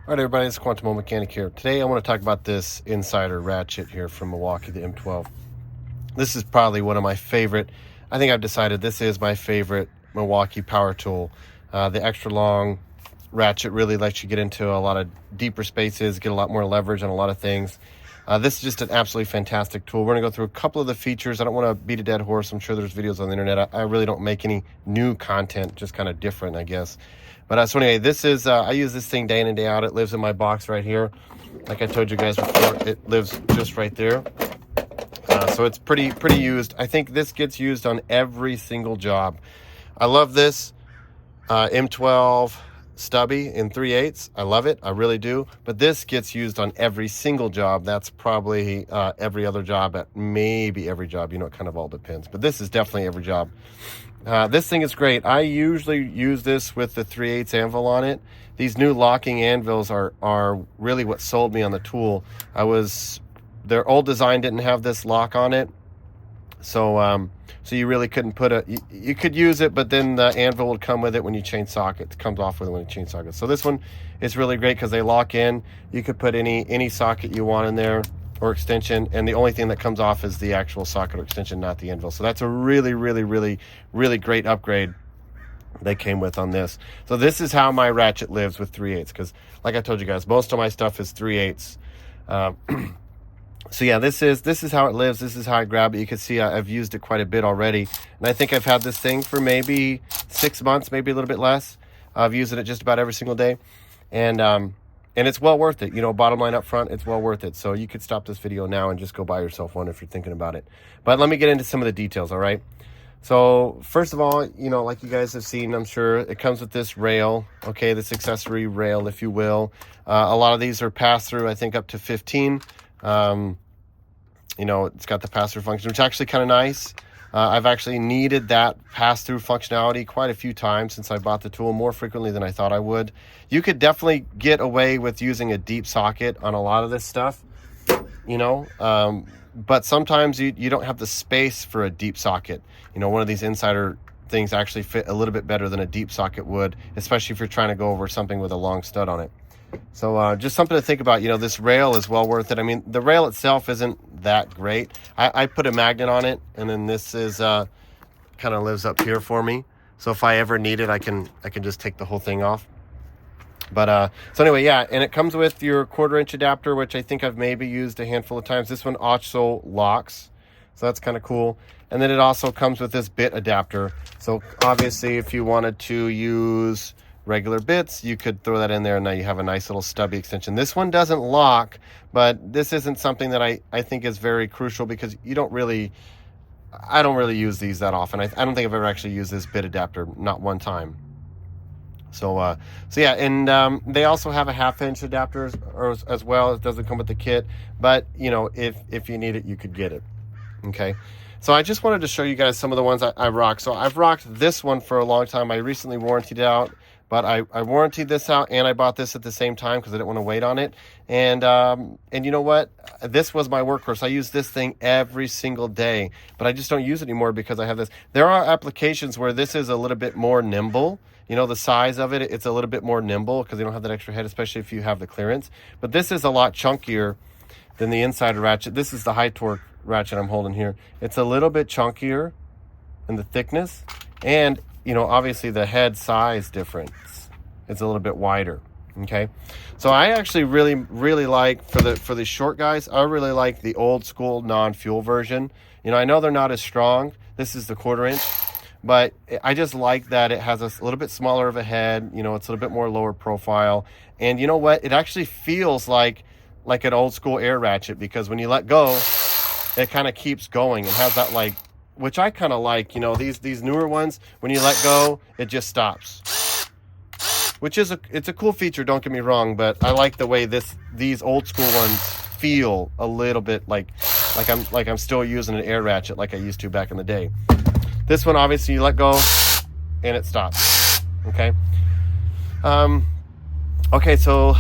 All right, everybody, it's Quantum Mechanic here. Today I want to talk about this Insider Ratchet here from Milwaukee, the M12. This is probably one of my favorite. I think I've decided this is my favorite Milwaukee power tool. The extra long ratchet really lets you get into a lot of deeper spaces, get a lot more leverage on a lot of things. This is just an absolutely fantastic tool. We're going to go through a couple of the features. I don't want to beat a dead horse. I'm sure there's videos on the internet. I really don't make any new content, just kind of different, I guess. But so anyway, this is, I use this thing day in and day out. It lives in my box right here. Like I told you guys before, it lives just right there. So it's pretty used. I think this gets used on every single job. I love this M12 stubby in 3/8. I love it. I really do. But this gets used on every single job. That's probably every other job, at maybe every job. You know, it kind of all depends. But this is definitely every job. This thing is great. I usually use this with the 3/8 anvil on it. These new locking anvils are really what sold me on the tool. Their old design didn't have this lock on it. So you really couldn't put you could use it, but then the anvil would come with it when you change sockets. It comes off with it when you change sockets. So this one is really great because they lock in. You could put any socket you want in there or extension, and the only thing that comes off is the actual socket or extension, not the anvil. So that's a really great upgrade they came with on this. So this is how my ratchet lives with 3/8, because like I told you guys, most of my stuff is 3/8. So yeah, this is how it lives. This is how I grab it. You can see I've used it quite a bit already, and I think I've had this thing for maybe 6 months, maybe a little bit less. I've used it just about every single day, and it's well worth it. You know, bottom line up front, it's well worth it. So you could stop this video now and just go buy yourself one if you're thinking about it. But let me get into some of the details, all right? So first of all, you know, like you guys have seen, I'm sure, it comes with this rail, okay, this accessory rail, if you will. A lot of these are pass-through, I think up to 15. You know, it's got the pass-through function, which is actually kind of nice. I've actually needed that pass-through functionality quite a few times since I bought the tool, more frequently than I thought I would. You could definitely get away with using a deep socket on a lot of this stuff, you know, but sometimes you don't have the space for a deep socket. You know, one of these Insider things actually fit a little bit better than a deep socket would, especially if you're trying to go over something with a long stud on it. So just something to think about. You know, this rail is well worth it. I mean, the rail itself isn't that great. I put a magnet on it, and then this is kind of lives up here for me. So if I ever need it, I can just take the whole thing off. But so anyway, yeah, and it comes with your 1/4" adapter, which I think I've maybe used a handful of times. This one also locks, so that's kind of cool. And then it also comes with this bit adapter. So obviously, if you wanted to use regular bits, you could throw that in there, and now you have a nice little stubby extension. This one doesn't lock, but this isn't something that I think is very crucial, because I don't really use these that often. I don't think I've ever actually used this bit adapter, not one time. So yeah, and they also have a 1/2" adapter as well. It doesn't come with the kit, but you know, if you need it, you could get it. Okay. So I just wanted to show you guys some of the ones I rock. So I've rocked this one for a long time. I recently warrantied it out, but I warrantied this out, and I bought this at the same time because I didn't want to wait on it. And you know what? This was my workhorse. I use this thing every single day, but I just don't use it anymore because I have this. There are applications where this is a little bit more nimble. You know, the size of it, it's a little bit more nimble because they don't have that extra head, especially if you have the clearance. But this is a lot chunkier than the Insider ratchet. This is the high torque ratchet I'm holding here. It's a little bit chunkier in the thickness, and you know, obviously the head size difference, it's a little bit wider. Okay, so I actually really like, for the short guys, I really like the old school non-fuel version. You know, I know they're not as strong. This is the 1/4", but I just like that it has a little bit smaller of a head. You know, it's a little bit more lower profile, and you know what, it actually feels like an old school air ratchet, because when you let go, it kind of keeps going and has that, like, which I kind of like. You know, these newer ones, when you let go, it just stops, which is it's a cool feature, don't get me wrong, but I like the way these old school ones feel a little bit like I'm still using an air ratchet like I used to back in the day. This one, obviously, you let go and it stops. Okay. Okay, so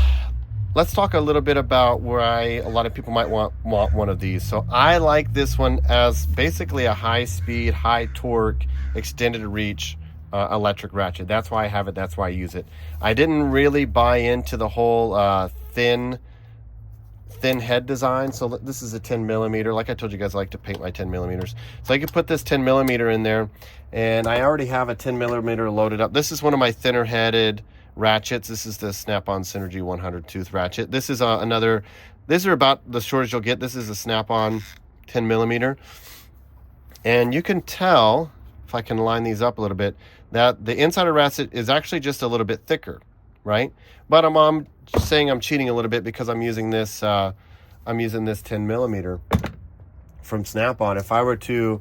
let's talk a little bit about why a lot of people might want one of these. So I like this one as basically a high speed, high torque, extended reach electric ratchet. That's why I have it. That's why I use it. I didn't really buy into the whole thin head design. So this is a 10 millimeter. Like I told you guys, I like to paint my 10 millimeters. So I could put this 10 millimeter in there, and I already have a 10 millimeter loaded up. This is one of my thinner headed ratchets. This is the Snap-on Synergy 100 tooth ratchet. This is another, these are about the shortest you'll get. This is a Snap-on 10 millimeter. And you can tell, if I can line these up a little bit, that the inside of ratchet is actually just a little bit thicker, right? But I'm saying I'm cheating a little bit because I'm using this 10 millimeter from Snap-on. If I were to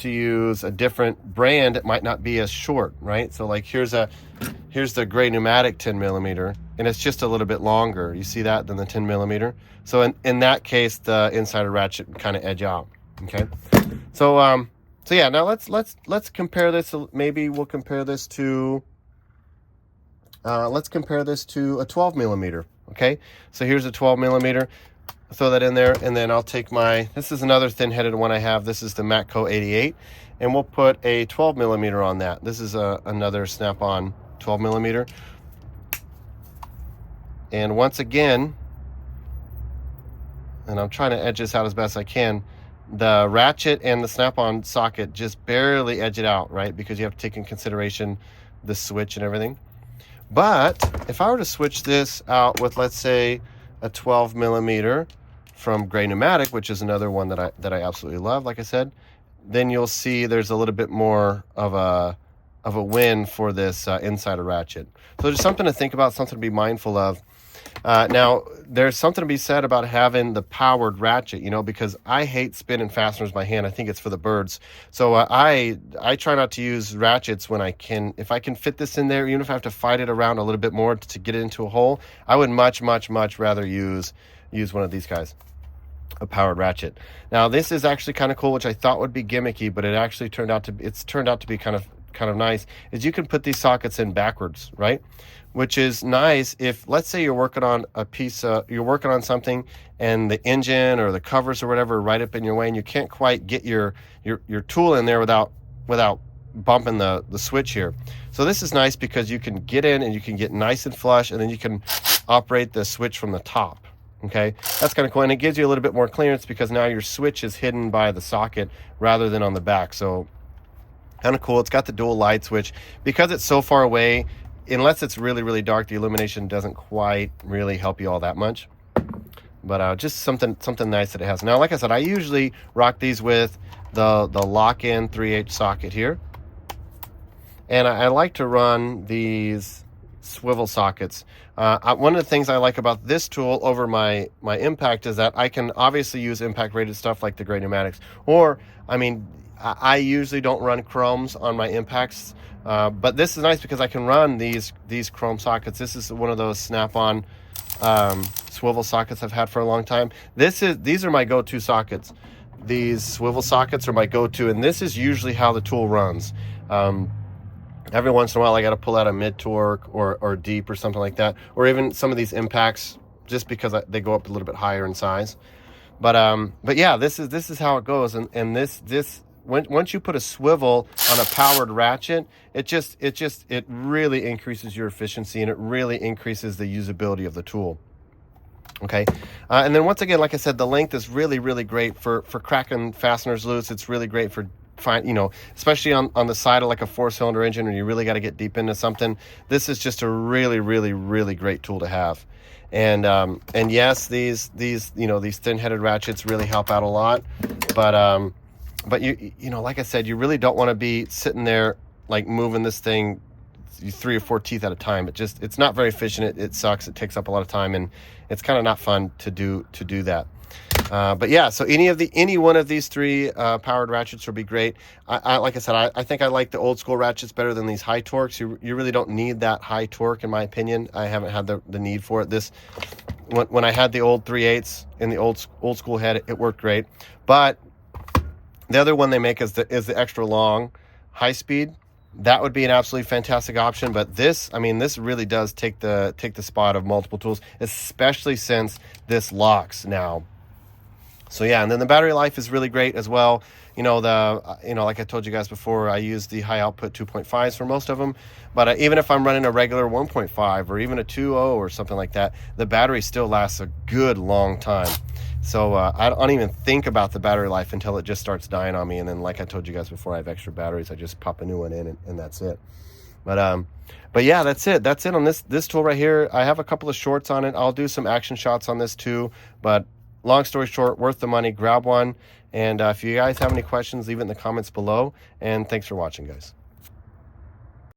use a different brand, it might not be as short, right? So like here's the Gray Pneumatic 10 millimeter, and it's just a little bit longer. You see that than the 10 millimeter. So in that case, the inside of ratchet would kind of edge out. Okay. So yeah, now let's compare this. Maybe we'll compare this to let's compare this to a 12 millimeter. Okay. So here's a 12 millimeter. Throw that in there, and then I'll take this is another thin-headed one I have. This is the Matco 88, and we'll put a 12 millimeter on that. This is another Snap-on 12 millimeter. And once again, and I'm trying to edge this out as best I can, the ratchet and the Snap-on socket just barely edge it out, right? Because you have to take in consideration the switch and everything. But if I were to switch this out with, let's say, a 12 millimeter from Gray Pneumatic, which is another one that I absolutely love, like I said, then you'll see there's a little bit more of a win for this inside of ratchet. So there's something to think about, something to be mindful of. Now, there's something to be said about having the powered ratchet, you know, because I hate spinning fasteners by hand. I think it's for the birds. So I try not to use ratchets when I can. If I can fit this in there, even if I have to fight it around a little bit more to get it into a hole, I would much rather use one of these guys, a powered ratchet. Now, this is actually kind of cool, which I thought would be gimmicky, but it actually turned out to be kind of nice, is you can put these sockets in backwards, right? Which is nice if, let's say, you're working on you're working on something, and the engine or the covers or whatever are right up in your way, and you can't quite get your tool in there without bumping the switch here. So this is nice because you can get in and you can get nice and flush, and then you can operate the switch from the top. Okay, that's kind of cool, and it gives you a little bit more clearance because now your switch is hidden by the socket rather than on the back. So kind of cool. It's got the dual light switch. Because it's so far away, unless it's really dark, the illumination doesn't quite really help you all that much. But just something nice that it has. Now, like I said, I usually rock these with the lock-in 3/8 socket here, and I like to run these swivel sockets. One of the things I like about this tool over my impact is that I can obviously use impact rated stuff like the Gray Pneumatics, or I usually don't run chromes on my impacts. But this is nice because I can run these chrome sockets. This is one of those Snap-on swivel sockets I've had for a long time. These are my go-to sockets. These swivel sockets are my go-to, and this is usually how the tool runs. Every once in a while, I got to pull out a mid-torque or deep or something like that, or even some of these impacts, just because they go up a little bit higher in size. But yeah, this is how it goes, and this. Once you put a swivel on a powered ratchet, it really increases your efficiency, and it really increases the usability of the tool. Okay, and then once again, like I said, the length is really great for cracking fasteners loose. It's really great for especially on the side of like a 4-cylinder engine, when you really got to get deep into something. This is just a really great tool to have. And yes, these thin-headed ratchets really help out a lot, but you know, like I said, you really don't want to be sitting there like moving this thing 3 or 4 teeth at a time. It's not very efficient. It sucks. It takes up a lot of time, and it's kind of not fun to do that. But yeah, so any one of these 3 powered ratchets would be great. Like I said, I think I like the old school ratchets better than these high torques. You really don't need that high torque, in my opinion. I haven't had the need for it. When I had the old 3/8 in the old school head, it worked great. But the other one they make is the extra long high speed. That would be an absolutely fantastic option. But this really does take the spot of multiple tools, especially since this locks now. So yeah, and then the battery life is really great as well. You know, like I told you guys before, I use the high output 2.5s for most of them. But even if I'm running a regular 1.5 or even a 2.0 or something like that, the battery still lasts a good long time. So I don't even think about the battery life until it just starts dying on me. And then, like I told you guys before, I have extra batteries. I just pop a new one in, and that's it. But yeah, that's it. That's it on this tool right here. I have a couple of shorts on it. I'll do some action shots on this too. But long story short, worth the money. Grab one. And if you guys have any questions, leave it in the comments below. And thanks for watching, guys.